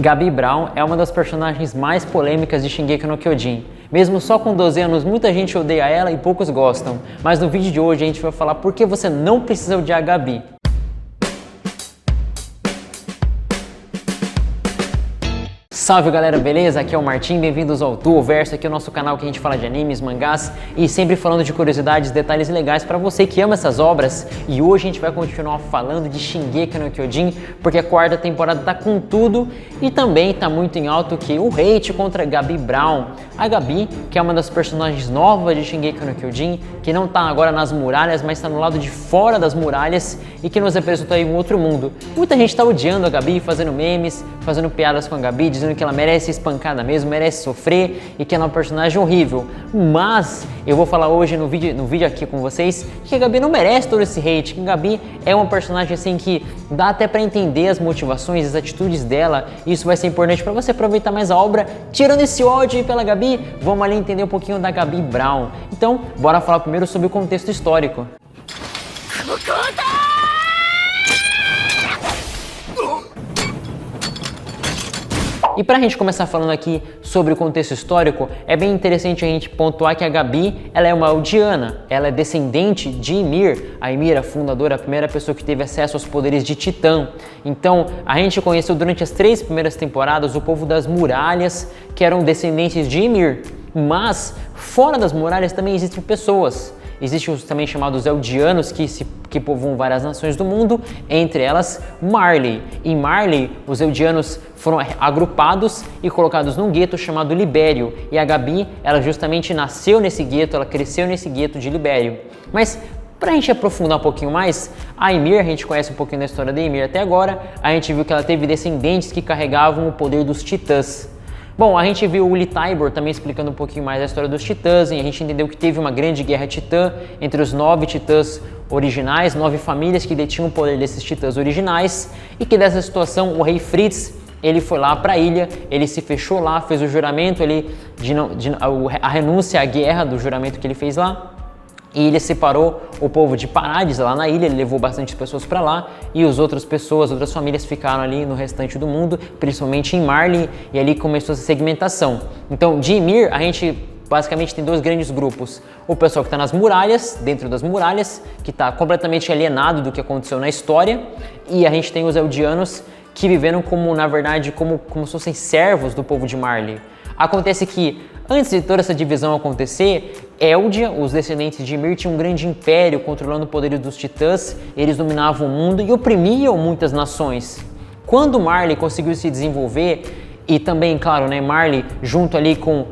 Gabi Brown é uma das personagens mais polêmicas de Shingeki no Kyojin. Mesmo só com 12 anos, muita gente odeia ela e poucos gostam. Mas no vídeo de hoje a gente vai falar por que você não precisa odiar a Gabi. Salve galera, beleza? Aqui é o Martin, bem-vindos ao Duoverso, aqui é o nosso canal que a gente fala de animes, mangás e sempre falando de curiosidades, detalhes legais para você que ama essas obras. E hoje a gente vai continuar falando de Shingeki no Kyojin, porque a quarta temporada tá com tudo e também tá muito em alto que o hate contra Gabi Brown. A Gabi, que é uma das personagens novas de Shingeki no Kyojin, que não tá agora nas muralhas, mas tá no lado de fora das muralhas e que nos representa aí um outro mundo. Muita gente tá odiando a Gabi, fazendo memes, fazendo piadas com a Gabi, dizendo que ela merece ser espancada mesmo, merece sofrer e que ela é uma personagem horrível. Mas eu vou falar hoje no vídeo aqui com vocês que a Gabi não merece todo esse hate, que a Gabi é uma personagem assim que dá até pra entender as motivações, as atitudes dela, e isso vai ser importante pra você aproveitar mais a obra. Tirando esse ódio aí pela Gabi, vamos ali entender um pouquinho da Gabi Brown. Então, bora falar primeiro sobre o contexto histórico. E para a gente começar falando aqui sobre o contexto histórico, é bem interessante a gente pontuar que a Gabi, ela é uma Eldiana, ela é descendente de Ymir. A Ymir, a fundadora, a primeira pessoa que teve acesso aos poderes de Titã. Então, a gente conheceu durante as 3 primeiras temporadas o povo das muralhas, que eram descendentes de Ymir. Mas, fora das muralhas também existem pessoas. Existem os também chamados Eldianos, que povoam várias nações do mundo, entre elas Marley. Em Marley, os Eldianos foram agrupados e colocados num gueto chamado Libério. E a Gabi, ela justamente nasceu nesse gueto, ela cresceu nesse gueto de Libério. Mas, para a gente aprofundar um pouquinho mais, a Ymir, a gente conhece um pouquinho da história da Ymir até agora, a gente viu que ela teve descendentes que carregavam o poder dos Titãs. Bom, a gente viu o Lee Tybor também explicando um pouquinho mais a história dos Titãs, e a gente entendeu que teve uma grande guerra titã entre os 9 Titãs originais, 9 famílias que detinham o poder desses Titãs originais, e que dessa situação o rei Fritz, ele foi lá para a ilha, ele se fechou lá, fez o juramento, a renúncia à guerra do juramento que ele fez lá. E ele separou o povo de Parades lá na ilha, ele levou bastante pessoas para lá e as outras famílias ficaram ali no restante do mundo, principalmente em Marley, e ali começou essa segmentação. Então, de Ymir, a gente basicamente tem 2 grandes grupos. O pessoal que está nas muralhas, dentro das muralhas, que está completamente alienado do que aconteceu na história, e a gente tem os Eldianos, que viveram como, na verdade, como se fossem servos do povo de Marley. Acontece que, antes de toda essa divisão acontecer, Eldia, os descendentes de Ymir, tinham um grande império controlando o poder dos Titãs, eles dominavam o mundo e oprimiam muitas nações. Quando Marley conseguiu se desenvolver, e também, claro, né, Marley, junto ali com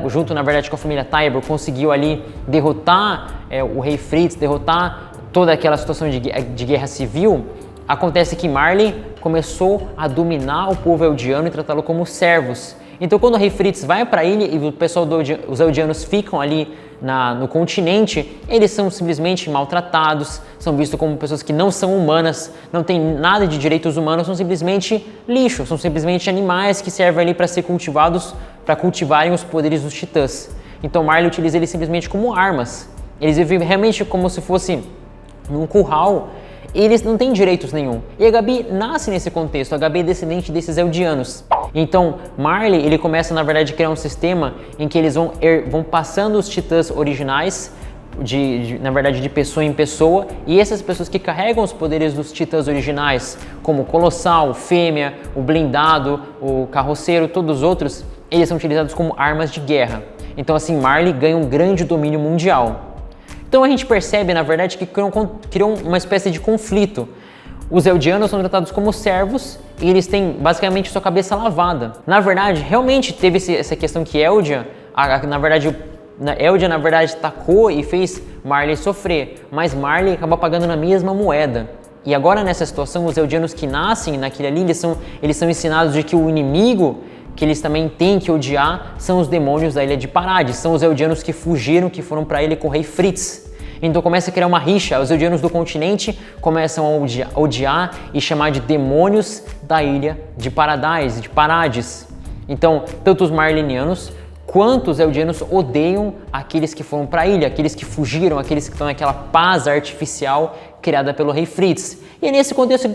junto na verdade com a família Tybor, conseguiu ali derrotar o rei Fritz, derrotar toda aquela situação de guerra civil, acontece que Marley começou a dominar o povo eldiano e tratá-lo como servos. Então, quando o rei Fritz vai para a ilha e o pessoal os Eldianos ficam ali no continente, eles são simplesmente maltratados, são vistos como pessoas que não são humanas, não têm nada de direitos humanos, são simplesmente lixo, são simplesmente animais que servem ali para ser cultivados, para cultivarem os poderes dos Titãs. Então, Marley utiliza eles simplesmente como armas. Eles vivem realmente como se fosse num curral. Eles não têm direitos nenhum. E a Gabi nasce nesse contexto, a Gabi é descendente desses Eldianos. Então, Marley, ele começa, na verdade, a criar um sistema em que eles vão passando os Titãs originais, na verdade, de pessoa em pessoa, e essas pessoas que carregam os poderes dos Titãs originais, como o Colossal, o Fêmea, o Blindado, o Carroceiro, todos os outros, eles são utilizados como armas de guerra. Então, assim, Marley ganha um grande domínio mundial. Então a gente percebe, na verdade, que criou uma espécie de conflito. Os Eldianos são tratados como servos e eles têm basicamente sua cabeça lavada. Na verdade, realmente teve essa questão que Eldia, na verdade, tacou e fez Marley sofrer, mas Marley acaba pagando na mesma moeda. E agora nessa situação, os Eldianos que nascem naquele ali, eles são ensinados de que o inimigo que eles também têm que odiar são os demônios da ilha de Parades, são os Eldianos que fugiram, que foram para a ilha com o rei Fritz. Então começa a criar uma rixa, os Eldianos do continente começam a odiar e chamar de demônios da ilha de Parades. Então, tanto os Marlenianos quanto os eldianos odeiam aqueles que foram para a ilha, aqueles que fugiram, aqueles que estão naquela paz artificial criada pelo rei Fritz. E é nesse contexto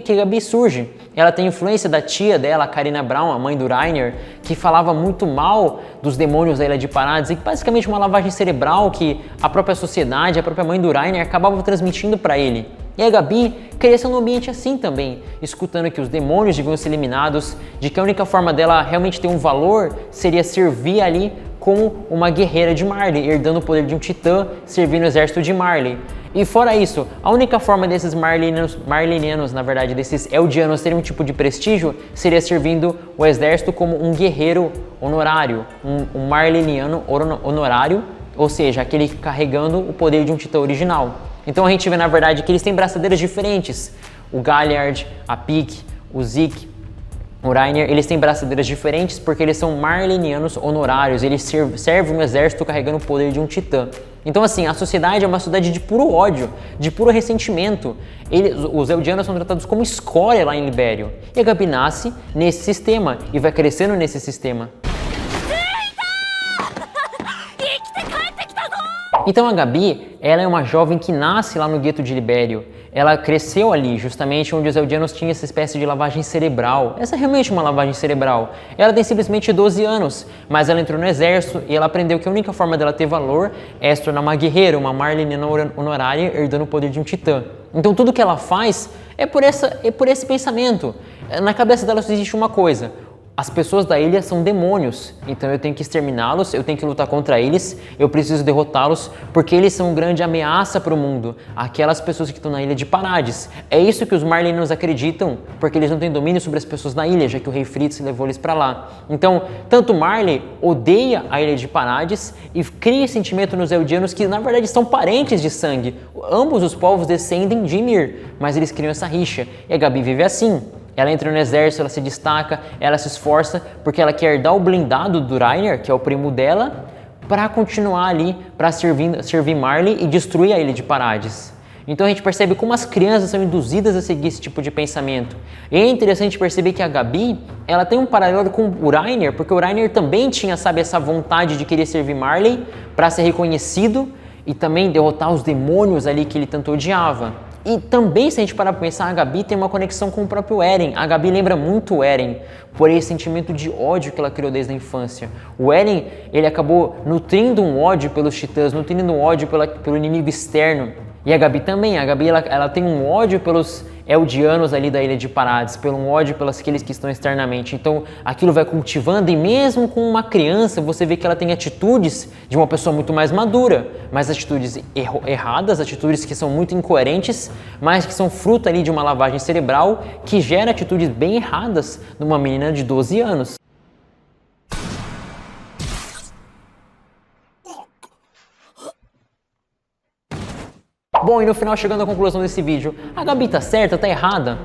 que Gabi surge. Ela tem influência da tia dela, a Karina Brown, a mãe do Reiner, que falava muito mal dos demônios da Ilha de Parades, e basicamente uma lavagem cerebral que a própria sociedade, a própria mãe do Reiner acabava transmitindo para ele. E a Gabi cresceu num ambiente assim também, escutando que os demônios deviam ser eliminados, de que a única forma dela realmente ter um valor seria servir ali como uma guerreira de Marley, herdando o poder de um titã, servindo o exército de Marley. E fora isso, a única forma desses marlenianos, na verdade, desses eldianos terem um tipo de prestígio, seria servindo o exército como um guerreiro honorário, um marleniano honorário, ou seja, aquele carregando o poder de um titã original. Então a gente vê, na verdade, que eles têm braçadeiras diferentes. O Galliard, a Pieck, o Zeke, o Reiner, eles têm braçadeiras diferentes porque eles são marlenianos honorários, eles servem no exército carregando o poder de um titã. Então assim, a sociedade é uma sociedade de puro ódio, de puro ressentimento. Os eldianos são tratados como escória lá em Libério. E a Gabi nasce nesse sistema e vai crescendo nesse sistema. Então a Gabi, ela é uma jovem que nasce lá no gueto de Libério. Ela cresceu ali, justamente onde os eldianos tinham essa espécie de lavagem cerebral. Essa é realmente uma lavagem cerebral. Ela tem simplesmente 12 anos, mas ela entrou no exército e ela aprendeu que a única forma dela ter valor é se tornar uma guerreira, uma marleniana honorária, herdando o poder de um titã. Então tudo que ela faz é por esse pensamento. Na cabeça dela só existe uma coisa: as pessoas da ilha são demônios, então eu tenho que exterminá-los, eu tenho que lutar contra eles, eu preciso derrotá-los, porque eles são uma grande ameaça para o mundo, aquelas pessoas que estão na Ilha de Parades. É isso que os marlenianos acreditam, porque eles não têm domínio sobre as pessoas na ilha, já que o rei Fritz levou eles para lá. Então, tanto Marley odeia a Ilha de Parades e cria sentimento nos eldianos que, na verdade, são parentes de sangue. Ambos os povos descendem de Ymir, mas eles criam essa rixa, e a Gabi vive assim. Ela entra no exército, ela se destaca, ela se esforça porque ela quer dar o blindado do Reiner, que é o primo dela, para continuar ali, para servir Marley e destruir a Ilha de Parades. Então a gente percebe como as crianças são induzidas a seguir esse tipo de pensamento. E é interessante perceber que a Gabi, ela tem um paralelo com o Reiner, porque o Reiner também tinha, sabe, essa vontade de querer servir Marley para ser reconhecido e também derrotar os demônios ali que ele tanto odiava. E também, se a gente parar para pensar, a Gabi tem uma conexão com o próprio Eren. A Gabi lembra muito o Eren, por esse sentimento de ódio que ela criou desde a infância. O Eren, ele acabou nutrindo um ódio pelos titãs, nutrindo um ódio pelo inimigo externo. E a Gabi também. A Gabi, ela tem um ódio pelos eldianos ali da Ilha de Parades, pelo um ódio pelos aqueles que estão externamente. Então, aquilo vai cultivando, e mesmo com uma criança, você vê que ela tem atitudes de uma pessoa muito mais madura, mas atitudes erradas, atitudes que são muito incoerentes, mas que são fruto ali de uma lavagem cerebral que gera atitudes bem erradas numa menina de 12 anos. Bom, e no final, chegando à conclusão desse vídeo, a Gabi tá certa, tá errada?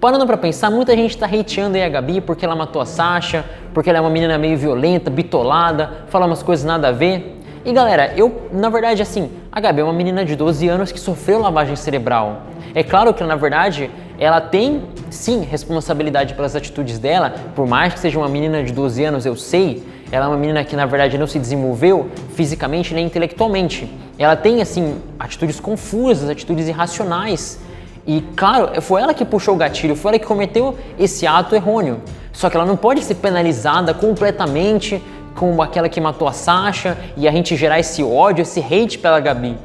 Parando pra pensar, muita gente tá hateando aí a Gabi porque ela matou a Sasha, porque ela é uma menina meio violenta, bitolada, fala umas coisas nada a ver. E galera, na verdade, assim, a Gabi é uma menina de 12 anos que sofreu lavagem cerebral. É claro que, na verdade, ela tem, sim, responsabilidade pelas atitudes dela, por mais que seja uma menina de 12 anos, eu sei, ela é uma menina que, na verdade, não se desenvolveu fisicamente nem intelectualmente. Ela tem, assim, atitudes confusas, atitudes irracionais. E, claro, foi ela que puxou o gatilho, foi ela que cometeu esse ato errôneo. Só que ela não pode ser penalizada completamente como aquela que matou a Sasha e a gente gerar esse ódio, esse hate pela Gabi.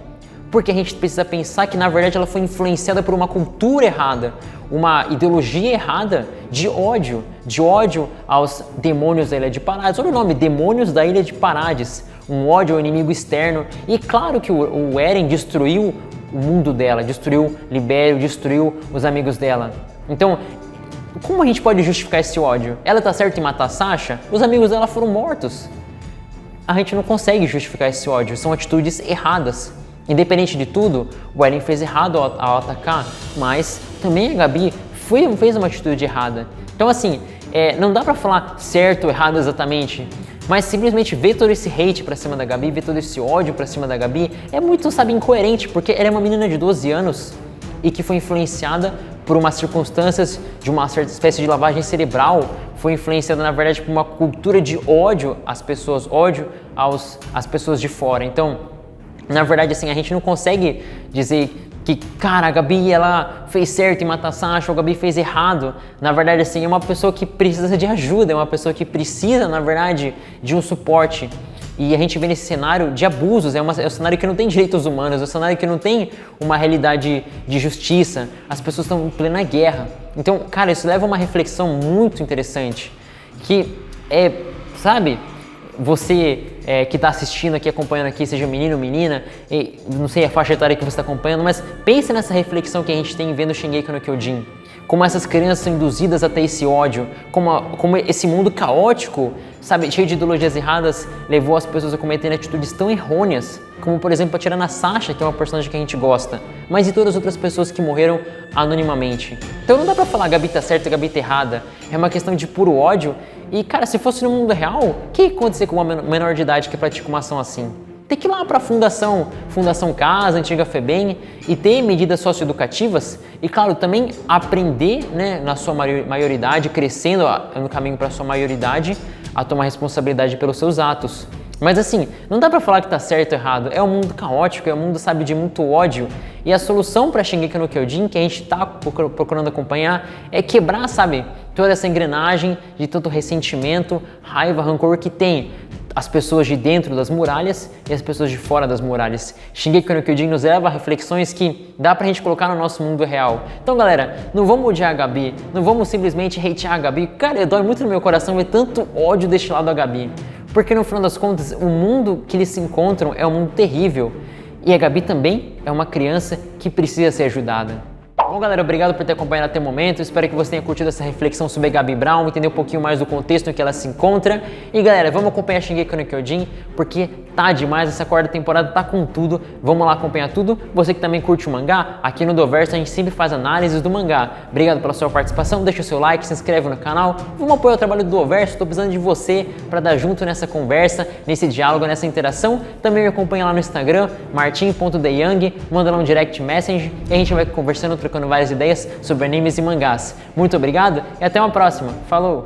Porque a gente precisa pensar que, na verdade, ela foi influenciada por uma cultura errada, uma ideologia errada de ódio aos demônios da Ilha de Parades. Olha o nome, demônios da Ilha de Parades, um ódio ao inimigo externo. E claro que o Eren destruiu o mundo dela, destruiu Libério, destruiu os amigos dela. Então, como a gente pode justificar esse ódio? Ela tá certa em matar a Sasha? Os amigos dela foram mortos. A gente não consegue justificar esse ódio, são atitudes erradas. Independente de tudo, o Eren fez errado ao atacar, mas também a Gabi fez uma atitude errada. Então assim, não dá pra falar certo ou errado exatamente, mas simplesmente ver todo esse hate pra cima da Gabi, ver todo esse ódio pra cima da Gabi, é muito, sabe, incoerente, porque ela é uma menina de 12 anos e que foi influenciada por umas circunstâncias de uma certa espécie de lavagem cerebral, foi influenciada, na verdade, por uma cultura de ódio às pessoas, ódio às pessoas de fora. Então, na verdade, assim, a gente não consegue dizer que, cara, a Gabi, ela fez certo em matar Sasha, ou a Gabi fez errado. Na verdade, assim, é uma pessoa que precisa de ajuda, é uma pessoa que precisa, na verdade, de um suporte. E a gente vê nesse cenário de abusos, é um cenário que não tem direitos humanos, é um cenário que não tem uma realidade de justiça, as pessoas estão em plena guerra. Então, cara, isso leva a uma reflexão muito interessante, que é, sabe, você que está assistindo aqui, acompanhando aqui, seja menino ou menina, não sei a faixa etária que você está acompanhando, mas pense nessa reflexão que a gente tem vendo Shingeki no Kyojin. Como essas crianças são induzidas até esse ódio, como esse mundo caótico, sabe, cheio de ideologias erradas, levou as pessoas a cometerem atitudes tão errôneas, como por exemplo atirar na Sasha, que é uma personagem que a gente gosta, mas e todas as outras pessoas que morreram anonimamente. Então não dá pra falar Gabi tá certa e Gabi tá errada, é uma questão de puro ódio. E cara, se fosse no mundo real, o que ia acontecer com uma menor de idade que pratica uma ação assim? Tem que ir lá para a Fundação Casa, Antiga FEBEM, e ter medidas socioeducativas e, claro, também aprender, né, na sua maioridade, crescendo no caminho para a sua maioridade, a tomar responsabilidade pelos seus atos. Mas assim, não dá pra falar que tá certo ou errado, é um mundo caótico, é um mundo, sabe, de muito ódio. E a solução pra Shingeki no Kyojin, que a gente tá procurando acompanhar, é quebrar, sabe, toda essa engrenagem de tanto ressentimento, raiva, rancor que tem as pessoas de dentro das muralhas e as pessoas de fora das muralhas. Shingeki no Kyojin nos leva a reflexões que dá pra gente colocar no nosso mundo real. Então, galera, não vamos odiar a Gabi, não vamos simplesmente hatear a Gabi. Cara, dói muito no meu coração ver tanto ódio deste lado da Gabi. Porque no final das contas, o mundo que eles se encontram é um mundo terrível. E a Gabi também é uma criança que precisa ser ajudada. Bom, galera, obrigado por ter acompanhado até o momento. Espero que você tenha curtido essa reflexão sobre a Gabi Brown, entender um pouquinho mais do contexto em que ela se encontra. E galera, vamos acompanhar Shingeki no Kyojin, porque tá demais, essa quarta temporada tá com tudo. Vamos lá acompanhar tudo. Você que também curte o mangá, aqui no Doverso a gente sempre faz análises do mangá. Obrigado pela sua participação, deixa o seu like, se inscreve no canal. Vamos apoiar o trabalho do Doverso, tô precisando de você para dar junto nessa conversa, nesse diálogo, nessa interação. Também me acompanha lá no Instagram, martin.deyoung, manda lá um direct message e a gente vai conversando, trocando várias ideias sobre animes e mangás. Muito obrigado e até uma próxima. Falou!